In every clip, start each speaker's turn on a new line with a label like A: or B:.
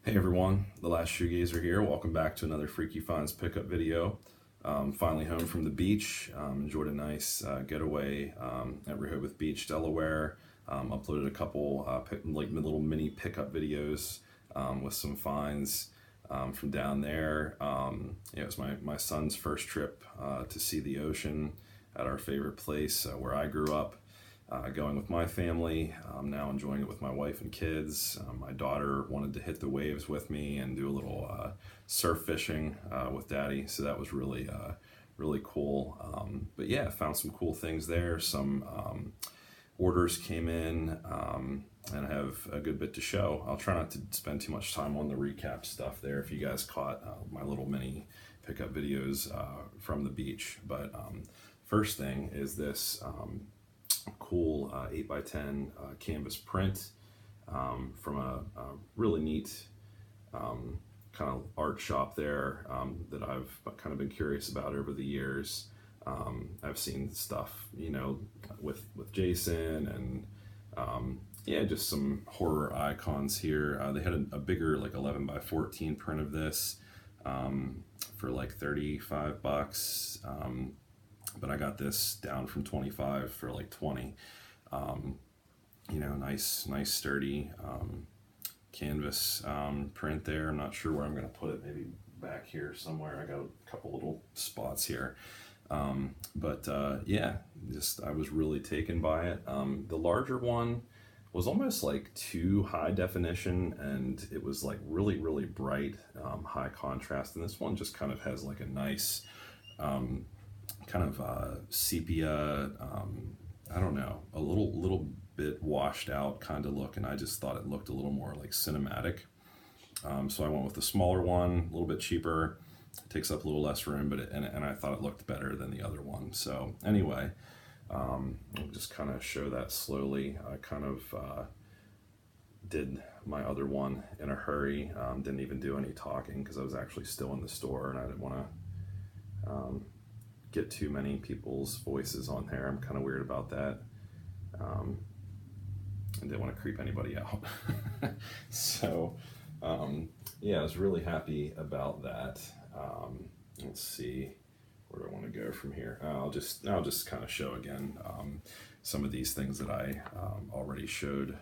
A: Hey everyone, the last Shoegazer here. Welcome back to another Freaky Finds pickup video. Finally home from the beach. Enjoyed a nice getaway at Rehoboth Beach, Delaware. Uploaded a couple little mini pickup videos with some finds from down there. It was my son's first trip to see the ocean at our favorite place where I grew up. Going with my family. I'm now enjoying it with my wife and kids. My daughter wanted to hit the waves with me and do a little surf fishing with daddy, so that was really cool. But yeah, found some cool things there. Some orders came in, and I have a good bit to show. I'll try not to spend too much time on the recap stuff there if you guys caught my little mini pickup videos from the beach. But first thing is this cool 8x10 canvas print from a really neat kind of art shop there that I've kind of been curious about over the years. I've seen stuff, with Jason and yeah, just some horror icons here. They had a bigger, like 11 by 14 print of this for like 35 bucks. But I got this down from 25 for like 20. Nice sturdy canvas print there. I'm not sure where I'm gonna put it, maybe back here somewhere. I got a couple little spots here. Yeah, I was really taken by it. The larger one was almost like too high definition, and it was like really bright, high contrast. And this one just kind of has like a nice kind of sepia, I don't know, a little bit washed out kind of look, and I just thought it looked a little more like cinematic. So I went with the smaller one, a little bit cheaper, takes up a little less room, but and I thought it looked better than the other one. So anyway, I'll just kind of show that slowly. I kind of did my other one in a hurry, didn't even do any talking because I was actually still in the store and I didn't want to get too many people's voices on there. I'm kind of weird about that. And didn't want to creep anybody out. So, yeah, I was really happy about that. Let's see, where do I want to go from here? I'll just kind of show again some of these things that I already showed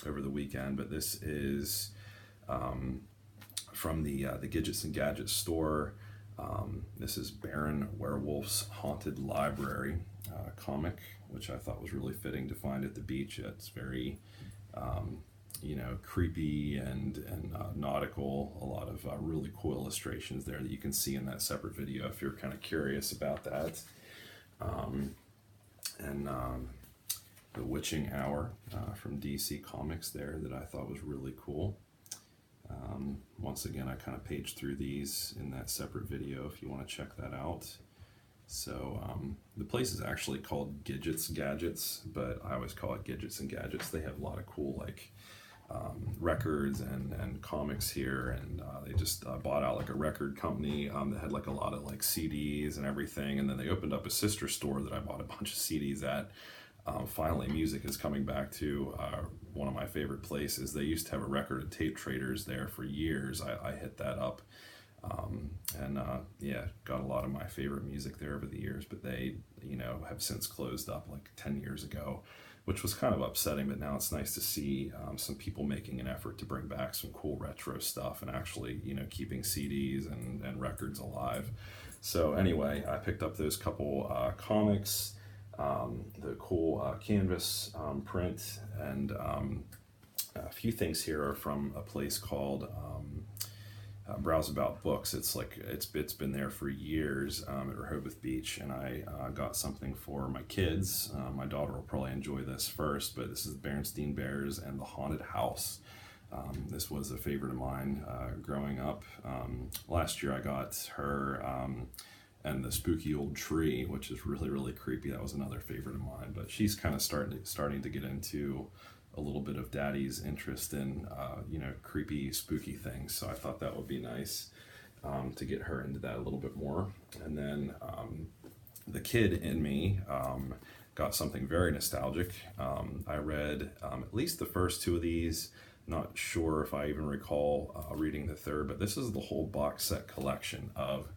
A: over the weekend. But this is from the Gidgets and Gadgets store. This is Baron Werewolf's Haunted Library comic, which I thought was really fitting to find at the beach. It's very, creepy and nautical. A lot of really cool illustrations there that you can see in that separate video if you're kind of curious about that. And The Witching Hour from DC Comics there that I thought was really cool. Once again, I kind of paged through these in that separate video if you want to check that out. So the place is actually called Gidgets Gadgets, but I always call it Gidgets and Gadgets. They have a lot of cool like records and comics here, and they just bought out like a record company that had like a lot of like CDs and everything, and then they opened up a sister store that I bought a bunch of CDs at. Finally, music is coming back to one of my favorite places. They used to have a record and tape traders there for years. I hit that up, yeah, got a lot of my favorite music there over the years, but they, have since closed up like 10 years ago, which was kind of upsetting, but now it's nice to see some people making an effort to bring back some cool retro stuff and actually, keeping CDs and records alive. So anyway, I picked up those couple comics, the cool canvas print, and a few things here are from a place called Browse About Books. It's been there for years at Rehoboth Beach, and I got something for my kids. My daughter will probably enjoy this first, but this is Berenstain Bears and the Haunted House. This was a favorite of mine growing up. Last year I got her and the Spooky Old Tree, which is really creepy. That was another favorite of mine, but she's kind of starting to get into a little bit of daddy's interest in creepy, spooky things. So I thought that would be nice to get her into that a little bit more. And then the kid in me got something very nostalgic. I read at least the first two of these Not sure if I even recall reading the third, but this is the whole box set collection of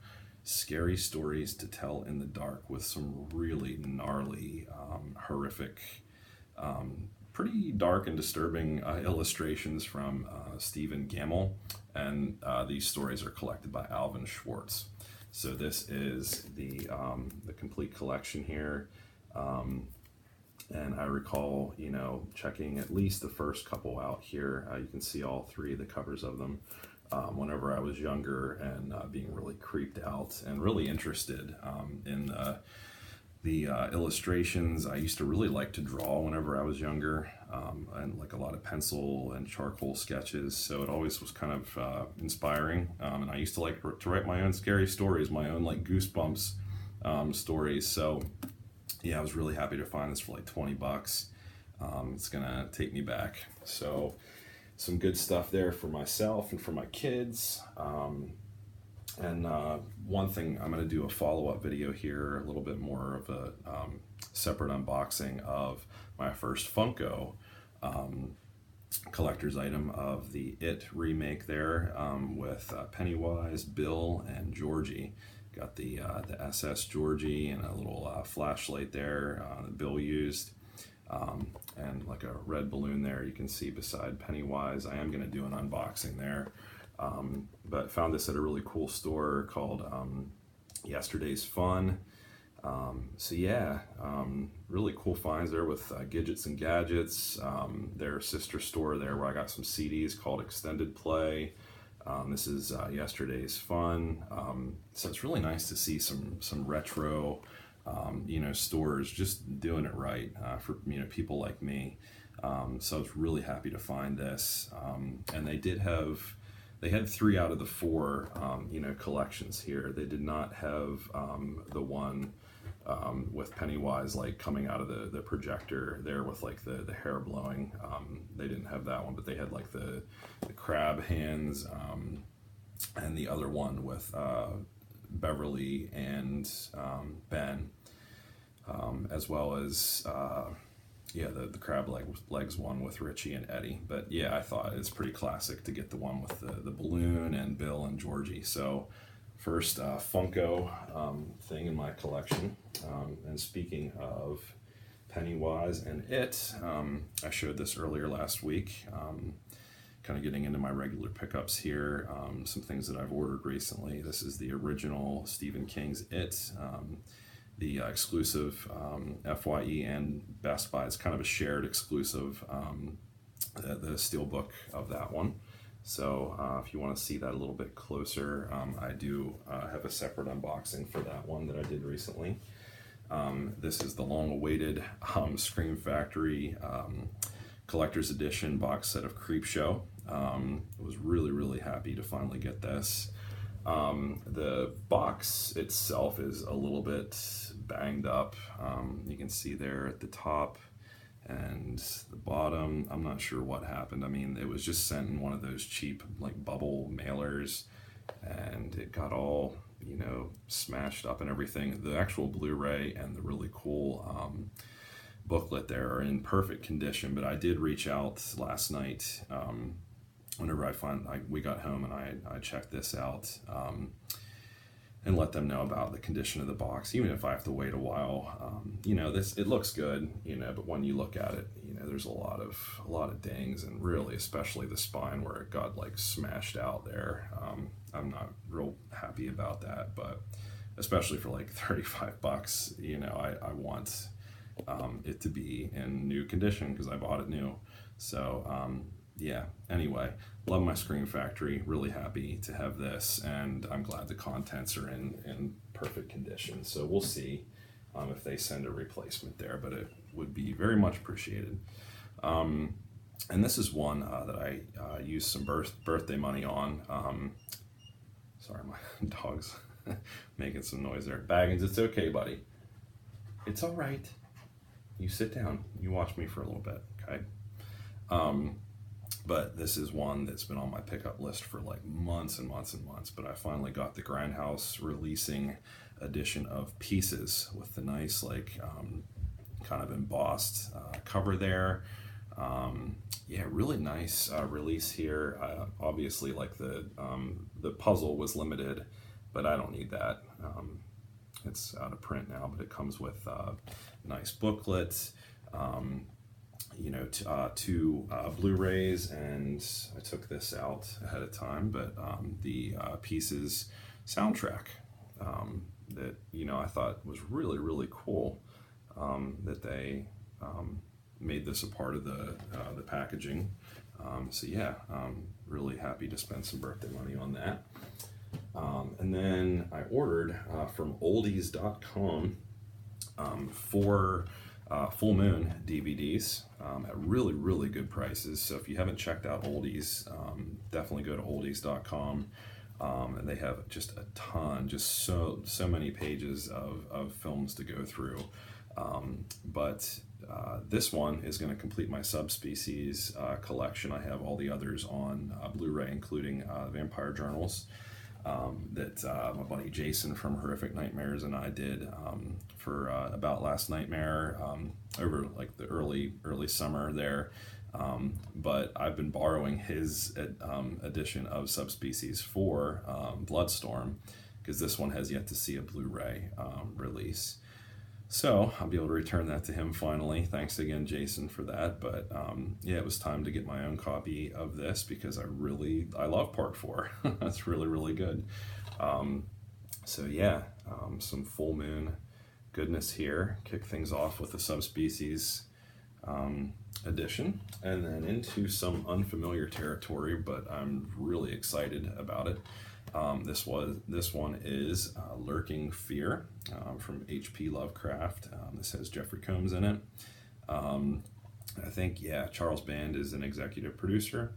A: scary stories to tell in the dark with some really gnarly, horrific, pretty dark and disturbing illustrations from Stephen Gammell, and these stories are collected by Alvin Schwartz. So this is the complete collection here. And I recall, you know, checking at least the first couple out here. You can see all three of the covers of them whenever I was younger, and being really creeped out and really interested in the illustrations. I used to really like to draw whenever I was younger, and like a lot of pencil and charcoal sketches. So it always was kind of inspiring. And I used to like to write my own scary stories, my own like goosebumps stories. So yeah, I was really happy to find this for like 20 bucks. It's gonna take me back. So some good stuff there for myself and for my kids. And one thing, I'm gonna do a follow-up video here, a little bit more of a separate unboxing of my first Funko collector's item of the It remake there, with Pennywise, Bill, and Georgie. Got the SS Georgie and a little flashlight there that Bill used, and like a red balloon there you can see beside Pennywise. I am going to do an unboxing there, but found this at a really cool store called Yesterday's Fun. So yeah, really cool finds there with Gidgets and Gadgets, their sister store there where I got some CDs called Extended Play. This is Yesterday's Fun. So it's really nice to see some retro, you know, stores just doing it right for, you know, people like me. So I was really happy to find this. And they had 3 out of the 4, you know, collections here. They did not have the one with Pennywise like coming out of the projector there with like the hair blowing. They didn't have that one, but they had like the crab hands, and the other one with Beverly and Ben, as well as yeah, the crab legs one with Richie and Eddie. But yeah, I thought it's pretty classic to get the one with the balloon and Bill and Georgie. So first Funko thing in my collection. And speaking of Pennywise and It, I showed this earlier last week, kind of getting into my regular pickups here, some things that I've ordered recently. This is the original Stephen King's It, the exclusive FYE and Best Buy. It's kind of a shared exclusive, the steelbook of that one. So if you want to see that a little bit closer, I do have a separate unboxing for that one that I did recently. This is the long-awaited Scream Factory collector's edition box set of Creepshow. I was really happy to finally get this. The box itself is a little bit banged up. You can see there at the top and the bottom. I'm not sure what happened. I mean, it was just sent in one of those cheap like bubble mailers, and it got all, you know, smashed up and everything. The actual Blu-ray and the really cool booklet there are in perfect condition, but I did reach out last night whenever we got home, and I checked this out, and let them know about the condition of the box, even if I have to wait a while. You know, it looks good, you know, but when you look at it, you know, there's a lot of dings, and really especially the spine where it got like smashed out there. I'm not real happy about that, but especially for like 35 bucks, you know, I want it to be in new condition because I bought it new. So yeah, anyway, love my Scream Factory, really happy to have this, and I'm glad the contents are in perfect condition. So we'll see if they send a replacement there, but it would be very much appreciated. And this is one that I used some birthday money on. Sorry, my dog's making some noise there. Baggins, it's okay, buddy. It's all right. You sit down. You watch me for a little bit, okay? But this is one that's been on my pickup list for like months and months and months, but I finally got the Grindhouse releasing edition of Pieces with the nice like kind of embossed cover there. Yeah, really nice release here. Obviously, like the puzzle was limited, but I don't need that. It's out of print now, but it comes with nice booklets, you know, two Blu-rays, and I took this out ahead of time, but the Pieces soundtrack that, you know, I thought was really, really cool that they made this a part of the packaging. So yeah, really happy to spend some birthday money on that. And then I ordered from oldies.com 4 Full Moon DVDs at really, really good prices. So if you haven't checked out Oldies, definitely go to oldies.com. And they have just a ton, just so many pages of films to go through. But this one is going to complete my Subspecies collection. I have all the others on Blu-ray, including Vampire Journals that my buddy Jason from Horrific Nightmares and I did for About Last Nightmare over like the early summer there. But I've been borrowing his edition of Subspecies for Bloodstorm, because this one has yet to see a Blu-ray release. So I'll be able to return that to him finally. Thanks again, Jason, for that. But yeah, it was time to get my own copy of this because I love Part 4. That's really, really good. So yeah, some Full Moon goodness here. Kick things off with the Subspecies edition, and then into some unfamiliar territory, but I'm really excited about it. This one is Lurking Fear from H.P. Lovecraft. This has Jeffrey Combs in it. I think, yeah, Charles Band is an executive producer.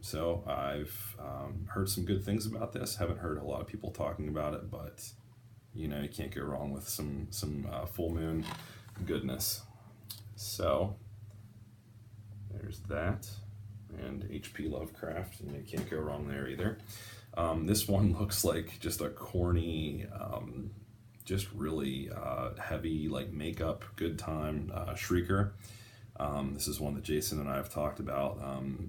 A: So I've heard some good things about this. Haven't heard a lot of people talking about it, but you know, you can't go wrong with some Full Moon goodness. So there's that, and H.P. Lovecraft, and you can't go wrong there either. This one looks like just a corny, just really heavy, like makeup, good time Shrieker. This is one that Jason and I have talked about.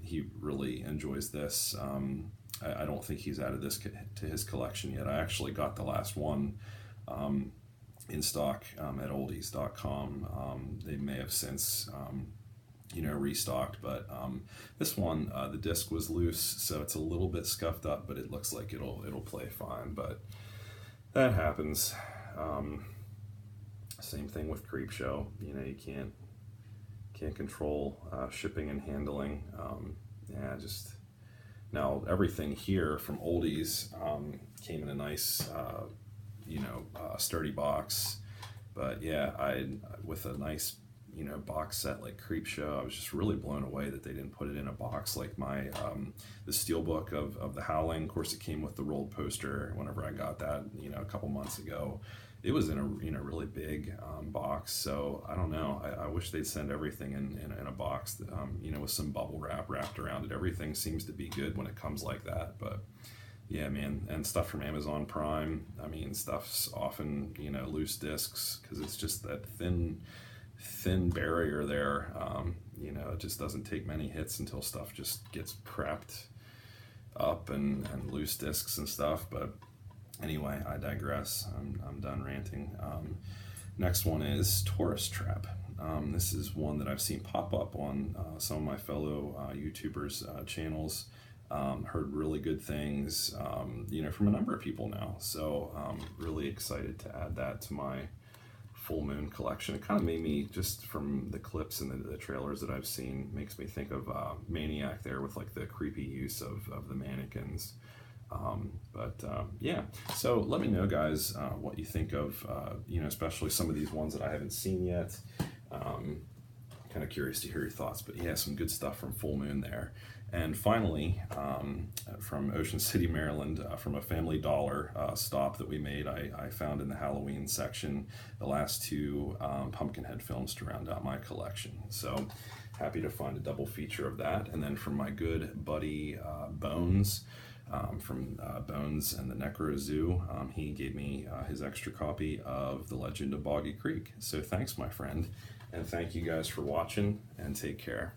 A: He really enjoys this. I don't think he's added this to his collection yet. I actually got the last one in stock at oldies.com. They may have since you know, restocked, but this one, the disc was loose, so it's a little bit scuffed up, but it looks like it'll play fine. But that happens. Same thing with Creepshow. You know, you can't control shipping and handling. Yeah, just now everything here from Oldies came in a nice, you know, sturdy box. But yeah, with a nice, you know, box set like Creepshow, I was just really blown away that they didn't put it in a box like my the steelbook of The Howling. Of course, it came with the rolled poster whenever I got that, you know, a couple months ago. It was in a, you know, really big box. So I don't know, I wish they'd send everything in a box that, you know, with some bubble wrap wrapped around it. Everything seems to be good when it comes like that. But yeah, man, and stuff from Amazon Prime, I mean, stuff's often, you know, loose discs, because it's just that thin barrier there. You know, it just doesn't take many hits until stuff just gets crapped up and loose discs and stuff. But anyway, I digress. I'm done ranting. Next one is Tourist Trap. This is one that I've seen pop up on some of my fellow YouTubers' channels. Heard really good things, you know, from a number of people now. So really excited to add that to my Full Moon collection. It kind of made me, just from the clips and the trailers that I've seen, makes me think of Maniac there, with like the creepy use of the mannequins. Yeah, so let me know, guys, what you think of, you know, especially some of these ones that I haven't seen yet. Kind of curious to hear your thoughts, but yeah, some good stuff from Full Moon there. And finally, from Ocean City, Maryland, from a Family Dollar stop that we made, I found in the Halloween section the last 2 Pumpkinhead films to round out my collection. So happy to find a double feature of that. And then from my good buddy Bones, from Bones and the Necro Zoo, he gave me his extra copy of The Legend of Boggy Creek. So thanks, my friend. And thank you guys for watching, and take care.